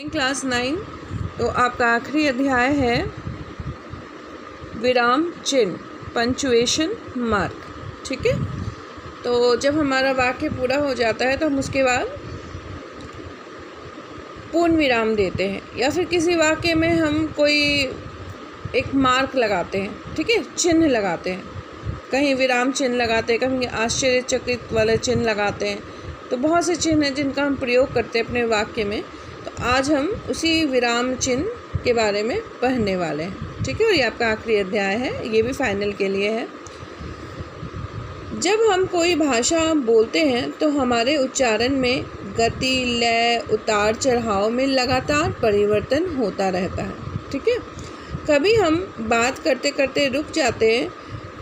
Class 9 तो आपका आखिरी अध्याय है विराम चिन्ह, पंचुएशन मार्क। ठीक है, तो जब हमारा वाक्य पूरा हो जाता है तो हम उसके बाद पूर्ण विराम देते हैं या फिर किसी वाक्य में हम कोई एक मार्क लगाते हैं। ठीक है, चिन्ह लगाते हैं, कहीं विराम चिन्ह लगाते हैं, कहीं आश्चर्यचकित वाले चिन्ह लगाते हैं। तो बहुत से चिन्ह हैं जिनका हम प्रयोग करते हैं अपने वाक्य में। तो आज हम उसी विराम चिन्ह के बारे में पढ़ने वाले हैं। ठीक है, और ये आपका आखिरी अध्याय है, ये भी फाइनल के लिए है। जब हम कोई भाषा बोलते हैं तो हमारे उच्चारण में गति, लय, उतार चढ़ाव में लगातार परिवर्तन होता रहता है। ठीक है, कभी हम बात करते करते रुक जाते हैं,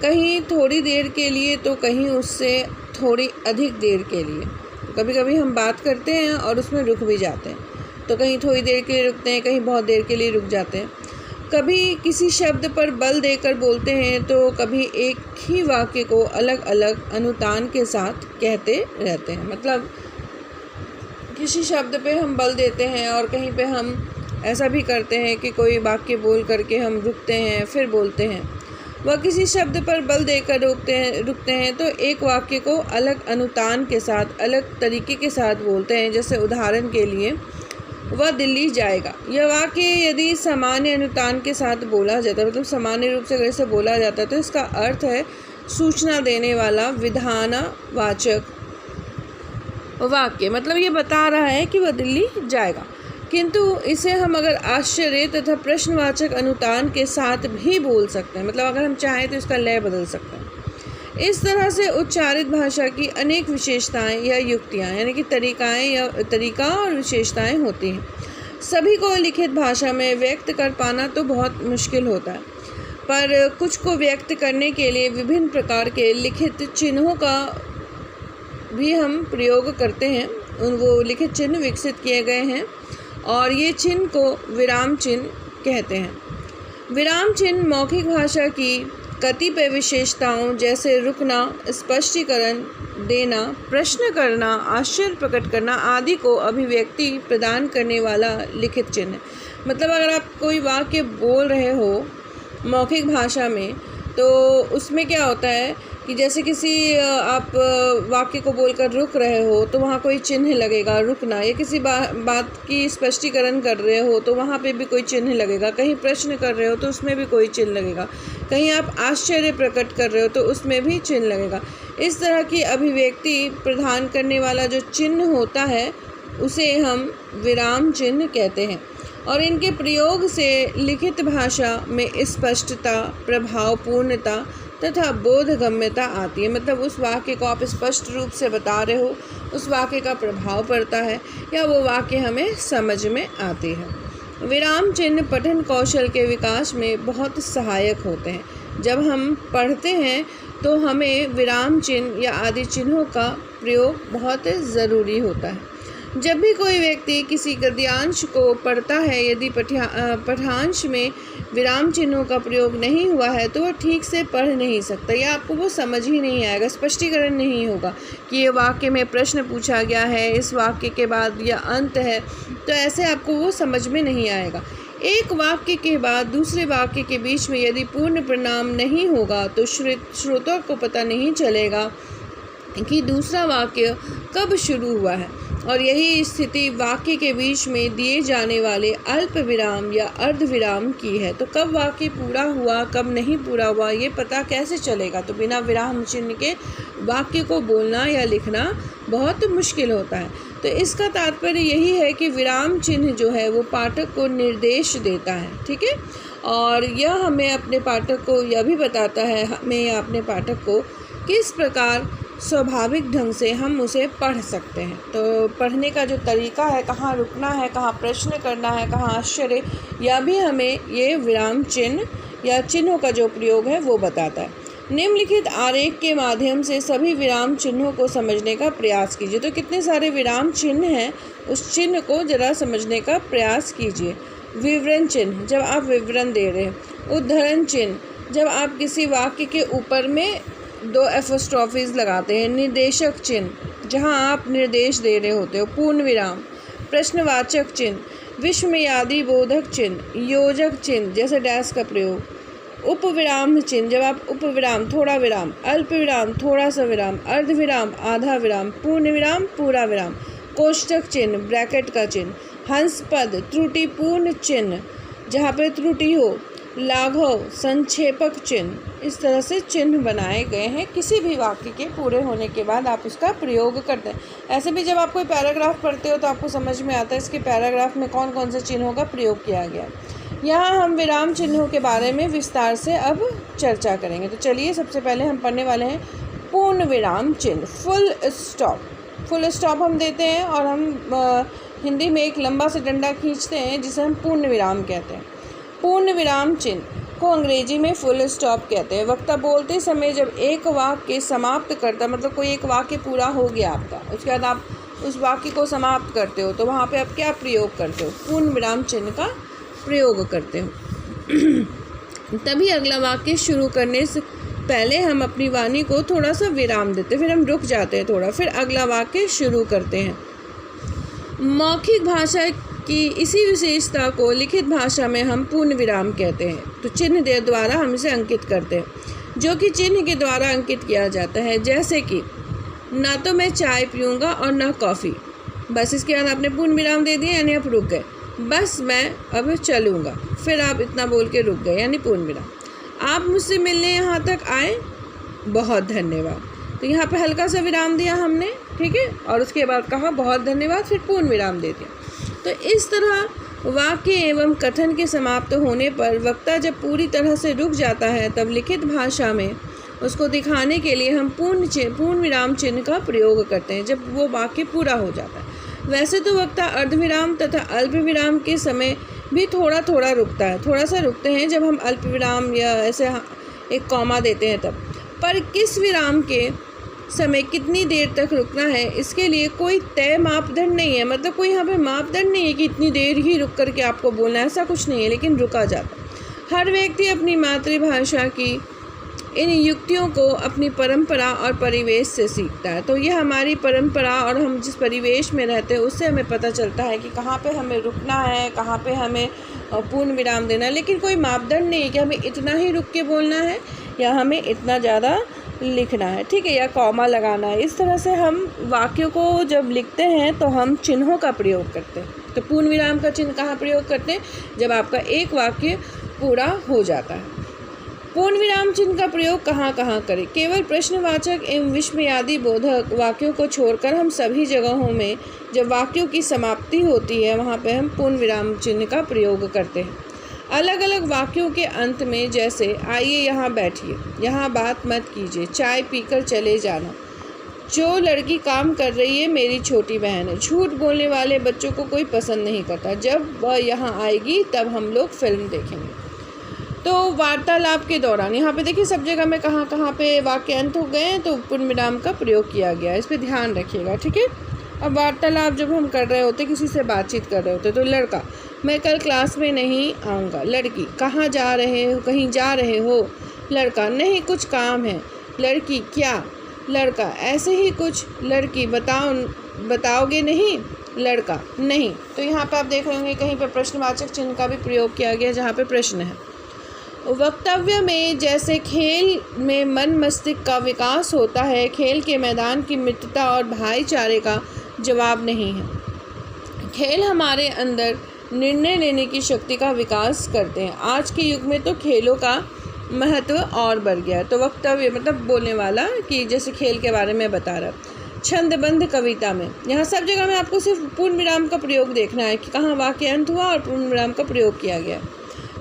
कहीं थोड़ी देर के लिए तो कहीं उससे थोड़ी अधिक देर के लिए। कभी कभी हम बात करते हैं और उसमें रुक भी जाते हैं, तो कहीं थोड़ी देर के लिए रुकते हैं, कहीं बहुत देर के लिए रुक जाते हैं। कभी किसी शब्द पर बल देकर बोलते हैं तो कभी एक ही वाक्य को अलग अलग अनुतान के साथ कहते रहते हैं। मतलब किसी शब्द पे हम बल देते हैं और कहीं पे हम ऐसा भी करते हैं कि कोई वाक्य बोल करके हम रुकते हैं फिर बोलते हैं। वह किसी शब्द पर बल देकर रुकते हैं तो एक वाक्य को अलग अनुतान के साथ, अलग तरीके के साथ बोलते हैं। जैसे उदाहरण के लिए, वह दिल्ली जाएगा। यह वाक्य यदि सामान्य अनुतान के साथ बोला जाता है, मतलब सामान्य रूप से अगर इसे बोला जाता है, तो इसका अर्थ है सूचना देने वाला विधानवाचक वाक्य, मतलब ये बता रहा है कि वह दिल्ली जाएगा। किंतु इसे हम अगर आश्चर्य तथा प्रश्नवाचक अनुतान के साथ भी बोल सकते हैं, मतलब अगर हम चाहें तो इसका लय बदल सकते हैं। इस तरह से उच्चारित भाषा की अनेक विशेषताएं या युक्तियां, यानी कि तरीका और विशेषताएं होती हैं। सभी को लिखित भाषा में व्यक्त कर पाना तो बहुत मुश्किल होता है, पर कुछ को व्यक्त करने के लिए विभिन्न प्रकार के लिखित चिन्हों का भी हम प्रयोग करते हैं। वो लिखित चिन्ह विकसित किए गए हैं और ये चिन्ह को विराम चिन्ह कहते हैं। विराम चिन्ह मौखिक भाषा की कतिपय विशेषताओं जैसे रुकना, स्पष्टीकरण देना, प्रश्न करना, आश्चर्य प्रकट करना आदि को अभिव्यक्ति प्रदान करने वाला लिखित चिन्ह। मतलब अगर आप कोई वाक्य बोल रहे हो मौखिक भाषा में, तो उसमें क्या होता है कि जैसे किसी आप वाक्य को बोलकर रुक रहे हो तो वहाँ कोई चिन्ह लगेगा, रुकना। या किसी बात की स्पष्टीकरण कर रहे हो तो वहाँ पे भी कोई चिन्ह लगेगा। कहीं प्रश्न कर रहे हो तो उसमें भी कोई चिन्ह लगेगा। कहीं आप आश्चर्य प्रकट कर रहे हो तो उसमें भी चिन्ह लगेगा। इस तरह की अभिव्यक्ति प्रदान करने वाला जो चिन्ह होता है उसे हम विराम चिन्ह कहते हैं। और इनके प्रयोग से लिखित भाषा में स्पष्टता, प्रभावपूर्णता तथा बोधगम्यता आती है। मतलब उस वाक्य को आप स्पष्ट रूप से बता रहे हो, उस वाक्य का प्रभाव पड़ता है या वो वाक्य हमें समझ में आती है। विराम चिन्ह पठन कौशल के विकास में बहुत सहायक होते हैं। जब हम पढ़ते हैं तो हमें विराम चिन्ह या आदि चिन्हों का प्रयोग बहुत ज़रूरी होता है। जब भी कोई व्यक्ति किसी गद्यांश को पढ़ता है, यदि पठांश में विराम चिन्हों का प्रयोग नहीं हुआ है तो वह ठीक से पढ़ नहीं सकता या आपको वो समझ ही नहीं आएगा, स्पष्टीकरण नहीं होगा कि ये वाक्य में प्रश्न पूछा गया है, इस वाक्य के बाद यह अंत है, तो ऐसे आपको वो समझ में नहीं आएगा। एक वाक्य के बाद दूसरे वाक्य के बीच में यदि पूर्ण परिणाम नहीं होगा तो श्रोता को पता नहीं चलेगा कि दूसरा वाक्य कब शुरू हुआ है। और यही स्थिति वाक्य के बीच में दिए जाने वाले अल्प विराम या अर्ध विराम की है। तो कब वाक्य पूरा हुआ, कब नहीं पूरा हुआ, ये पता कैसे चलेगा? तो बिना विराम चिन्ह के वाक्य को बोलना या लिखना बहुत मुश्किल होता है। तो इसका तात्पर्य यही है कि विराम चिन्ह जो है वो पाठक को निर्देश देता है। ठीक है, और यह हमें अपने पाठक को यह भी बताता है, हमें या अपने पाठक को किस प्रकार स्वाभाविक ढंग से हम उसे पढ़ सकते हैं। तो पढ़ने का जो तरीका है, कहाँ रुकना है, कहाँ प्रश्न करना है, कहाँ आश्चर्य, यह भी हमें ये विराम चिन्ह या चिन्हों का जो प्रयोग है वो बताता है। निम्नलिखित आरेख के माध्यम से सभी विराम चिन्हों को समझने का प्रयास कीजिए। तो कितने सारे विराम चिन्ह हैं, उस चिन्ह को जरा समझने का प्रयास कीजिए। विवरण चिन्ह, जब आप विवरण दे रहे हैं। उद्धरण चिन्ह, जब आप किसी वाक्य के ऊपर में 2 एपोस्ट्रोफीज लगाते हैं। निर्देशक चिन्ह, जहां आप निर्देश दे रहे होते हो। पूर्ण विराम। प्रश्नवाचक चिन्ह, विस्मयादि बोधक चिन्ह, योजक चिन्ह जैसे डैश का प्रयोग, उपविराम चिन्ह जब आप उपविराम थोड़ा विराम, अल्प विराम थोड़ा सा विराम, अर्ध विराम आधा विराम, पूर्ण विराम पूरा विराम, कोष्टक चिन्ह ब्रैकेट का चिन्ह, हंस पद त्रुटिपूर्ण चिन्ह जहाँ पे त्रुटि हो, लाघव संक्षेपक चिन्ह। इस तरह से चिन्ह बनाए गए हैं। किसी भी वाक्य के पूरे होने के बाद आप उसका प्रयोग करते हैं। ऐसे भी जब आप कोई पैराग्राफ पढ़ते हो तो आपको समझ में आता है इसके पैराग्राफ में कौन कौन से चिन्हों का प्रयोग किया गया है। यहाँ हम विराम चिन्हों के बारे में विस्तार से अब चर्चा करेंगे। तो चलिए सबसे पहले हम पढ़ने वाले हैं पूर्ण विराम चिन्ह, फुल स्टॉप। फुल स्टॉप हम देते हैं और हम हिंदी में एक लंबा सा डंडा खींचते हैं जिसे हम पूर्ण विराम कहते हैं। पूर्ण विराम चिन्ह को अंग्रेजी में फुल स्टॉप कहते हैं। वक्ता बोलते समय जब एक वाक्य समाप्त करता, मतलब कोई एक वाक्य पूरा हो गया आपका, उसके बाद आप उस वाक्य को समाप्त करते हो तो वहाँ पे आप क्या प्रयोग करते हो? पूर्ण विराम चिन्ह का प्रयोग करते हो। तभी अगला वाक्य शुरू करने से पहले हम अपनी वाणी को थोड़ा सा विराम देते, फिर हम रुक जाते हैं थोड़ा, फिर अगला वाक्य शुरू करते हैं। मौखिक भाषा की इसी विशेषता को लिखित भाषा में हम पूर्ण विराम कहते हैं। तो चिन्ह के द्वारा हम इसे अंकित करते हैं, जो कि चिन्ह के द्वारा अंकित किया जाता है। जैसे कि ना तो मैं चाय पीऊँगा और ना कॉफ़ी, बस इसके बाद आपने पूर्ण विराम दे दिया यानी आप रुक गए। बस मैं अब चलूँगा, फिर आप इतना बोल के रुक गए यानी पूर्ण विराम। आप मुझसे मिलने यहाँ तक आए, बहुत धन्यवाद। तो यहाँ पे हल्का सा विराम दिया हमने, ठीक है, और उसके बाद कहा बहुत धन्यवाद, फिर पूर्ण विराम दे दिया। तो इस तरह वाक्य एवं कथन के समाप्त होने पर वक्ता जब पूरी तरह से रुक जाता है तब लिखित भाषा में उसको दिखाने के लिए हम पूर्ण विराम चिन्ह का प्रयोग करते हैं जब वो वाक्य पूरा हो जाता है। वैसे तो वक्ता अर्धविराम तथा अल्प विराम के समय भी थोड़ा थोड़ा रुकता है, थोड़ा सा रुकते हैं जब हम अल्प विराम या ऐसे एक कॉमा देते हैं तब। पर किस विराम के समय कितनी देर तक रुकना है इसके लिए कोई तय मापदंड नहीं है। मतलब कोई यहाँ पे मापदंड नहीं है कि इतनी देर ही रुक करके आपको बोलना है, ऐसा कुछ नहीं है, लेकिन रुका जाता है। हर व्यक्ति अपनी मातृभाषा की इन युक्तियों को अपनी परंपरा और परिवेश से सीखता है। तो ये हमारी परंपरा और हम जिस परिवेश में रहते हैं उससे हमें पता चलता है कि कहाँ पे हमें रुकना है, कहाँ पे हमें पूर्ण विराम देना है। लेकिन कोई मापदंड नहीं है कि हमें इतना ही रुक के बोलना है या हमें इतना ज़्यादा लिखना है, ठीक है, या कॉमा लगाना है। इस तरह से हम वाक्यों को जब लिखते हैं तो हम चिन्हों का प्रयोग करते हैं। तो पूर्ण विराम का चिन्ह कहाँ प्रयोग करते हैं? जब आपका एक वाक्य पूरा हो जाता है। पूर्ण विराम चिन्ह का प्रयोग कहाँ कहाँ करें? केवल प्रश्नवाचक एवं विस्मयादि बोधक वाक्यों को छोड़कर हम सभी जगहों में जब वाक्यों की समाप्ति होती है वहाँ पे हम पूर्ण विराम चिन्ह का प्रयोग करते हैं। अलग अलग वाक्यों के अंत में, जैसे आइए यहाँ बैठिए, यहाँ बात मत कीजिए, चाय पीकर चले जाना, जो लड़की काम कर रही है मेरी छोटी बहन है, झूठ बोलने वाले बच्चों को कोई पसंद नहीं करता, जब वह यहाँ आएगी तब हम लोग फिल्म देखेंगे। तो वार्तालाप के दौरान यहाँ पे देखिए सब जगह में कहाँ कहाँ पे वाक्य अंत हो गए हैं तो पूर्ण विराम का प्रयोग किया गया है, इस पर ध्यान रखिएगा, ठीक है। अब वार्तालाप जब हम कर रहे होते, किसी से बातचीत कर रहे होते, तो लड़का मैं कल क्लास में नहीं आऊँगा, लड़की कहाँ जा रहे हो, कहीं जा रहे हो, लड़का नहीं कुछ काम है, लड़की क्या, लड़का ऐसे ही कुछ, लड़की बताओगे नहीं, लड़का नहीं। तो यहाँ पे आप देख रहे होंगे कहीं पर प्रश्नवाचक चिन्ह का भी प्रयोग किया गया जहाँ पे प्रश्न है। वक्तव्य में जैसे खेल में मन मस्तिष्क का विकास होता है, खेल के मैदान की मित्रता और भाईचारे का जवाब नहीं है। खेल हमारे अंदर निर्णय लेने की शक्ति का विकास करते हैं। आज के युग में तो खेलों का महत्व और बढ़ गया है। तो वक्तव्य मतलब बोलने वाला कि जैसे खेल के बारे में बता रहा। छंदबद्ध कविता में यहाँ सब जगह में आपको सिर्फ पूर्ण विराम का प्रयोग देखना है कि कहाँ वाक्य अंत हुआ और पूर्ण विराम का प्रयोग किया गया।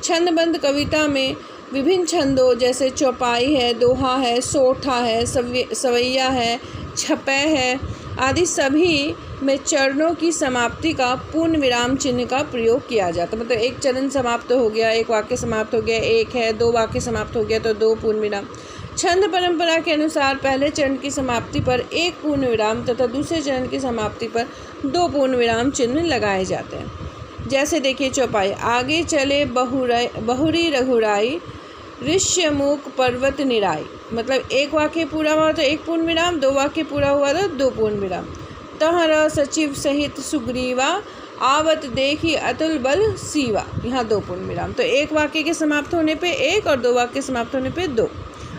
छंदबद्ध कविता में विभिन्न छंदों जैसे चौपाई है, दोहा है, सोठा है, सवैया है, छपै है आदि सभी में चरणों की समाप्ति का पूर्ण विराम चिन्ह का प्रयोग किया जाता है। मतलब एक चरण समाप्त हो गया, एक वाक्य समाप्त हो गया, एक है, दो वाक्य समाप्त हो गया तो दो पूर्ण विराम। छंद परंपरा के अनुसार पहले चरण की समाप्ति पर एक पूर्ण विराम तथा दूसरे चरण की समाप्ति पर दो पूर्ण विराम चिन्ह लगाए जाते हैं। जैसे देखिए चौपाई, आगे चले बहुरी रघुराई, ऋष्यमुख पर्वत निराई। मतलब एक वाक्य पूरा हुआ तो एक पूर्ण विराम, दो वाक्य पूरा हुआ तो दो पूर्ण विराम। तहर सचिव सहित सुग्रीवा आवत देखी अतुल बल सीवा, यहाँ 2 पूर्ण विराम। तो एक वाक्य के समाप्त होने पे 1 और 2 वाक्य समाप्त होने पे 2।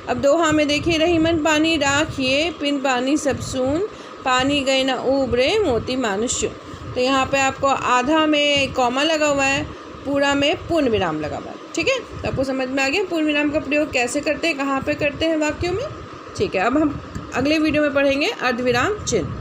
अब दोहा में देखिए, रही मन पानी राखिए, पिन पानी सब सून, पानी गए ना उबरे, मोती मानुष्य। तो यहाँ पे आपको आधा में कॉमा लगा हुआ है, पूरा में पूर्ण विराम लगा हुआ है। ठीक है, तो आपको समझ में आ गया पूर्ण विराम का प्रयोग कैसे करते हैं, कहाँ पे करते हैं वाक्यों में। ठीक है, अब हम अगले वीडियो में पढ़ेंगे अर्धविराम चिन्ह।